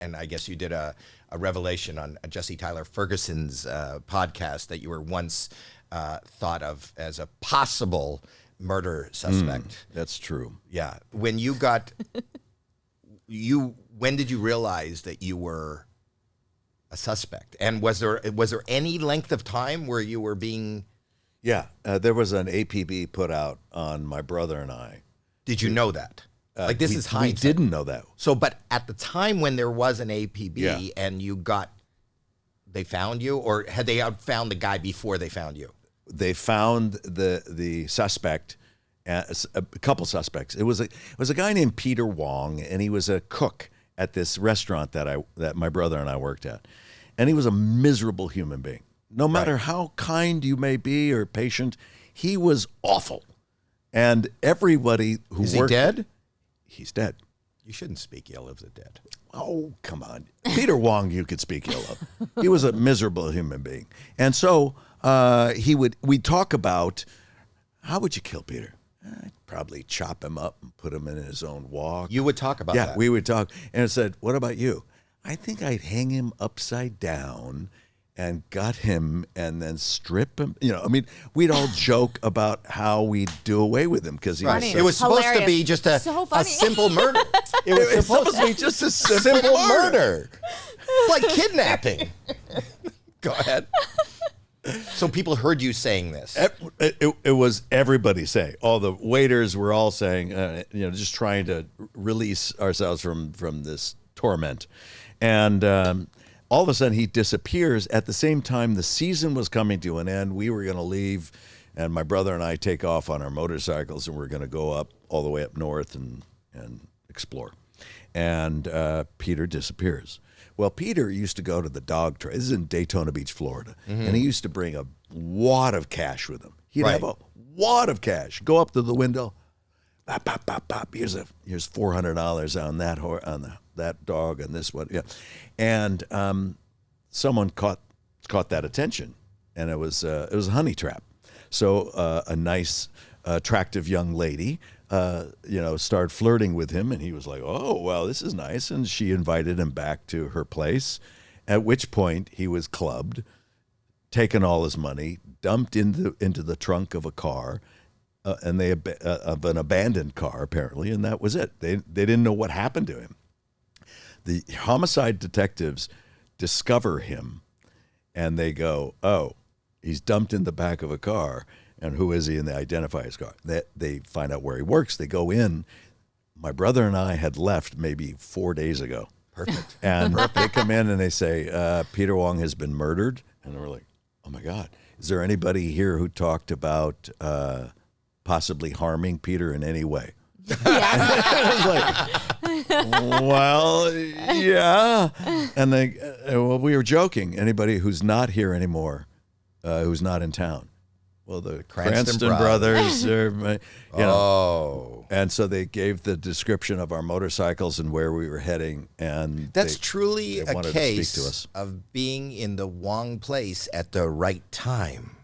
and I guess you did a revelation on Jesse Tyler Ferguson's podcast that you were once thought of as a possible murder suspect. That's true. Yeah. When you got, when did you realize that you were a suspect? And was there any length of time where you were being... Yeah, there was an APB put out on my brother and I. Did you know that? Like, this is hindsight. We didn't know that. So, but at the time when there was an APB and you got, they found you, or had they found the guy before they found you? They found the suspect, a couple suspects. It was a guy named Peter Wong, and he was a cook at this restaurant that my brother and I worked at, and he was a miserable human being. No matter how kind you may be or patient, he was awful. And everybody who Is worked... he dead? He's dead. You shouldn't speak ill of the dead. Oh, come on. Peter Wong, you could speak ill of. He was a miserable human being. And so we'd talk about, how would you kill Peter? I'd probably chop him up and put him in his own walk. You would talk about that? Yeah, we would talk. And it said, what about you? I think I'd hang him upside down and gut him and then strip him. You know, I mean, we'd all joke about how we'd do away with him because it was supposed to be just a simple murder. It was supposed to be just a simple murder. It's like kidnapping. Go ahead. So people heard you saying this. It was everybody saying. All the waiters were all saying, just trying to release ourselves from this torment. And all of a sudden, he disappears. At the same time, the season was coming to an end. We were going to leave, and my brother and I take off on our motorcycles, and we're going to go up all the way up north and explore. And Peter disappears. Well, Peter used to go to the dog trail. This is in Daytona Beach, Florida. Mm-hmm. And he used to bring a wad of cash with him. He'd have a wad of cash. Go up to the window. Bop, bop, bop, bop. Here's $400 on that dog and this one. Yeah. And someone caught that attention, and it was a honey trap. So a nice, attractive young lady, started flirting with him, and he was like, "Oh, well, this is nice." And she invited him back to her place, at which point he was clubbed, taken all his money, dumped into the trunk of a car, and of an abandoned car apparently, and that was it. They didn't know what happened to him. The homicide detectives discover him, and they go, "Oh, he's dumped in the back of a car. And who is he?" And they identify his car. They find out where he works. They go in. My brother and I had left maybe 4 days ago. Perfect. And they come in and they say, Peter Wong has been murdered. And we're like, oh my God, is there anybody here who talked about possibly harming Peter in any way? I was like, well, yeah. And we were joking. Anybody who's not here anymore, who's not in town. Well, the Cranston brothers are, and so they gave the description of our motorcycles and where we were heading, and that's truly a case of being in the Wong place at the right time.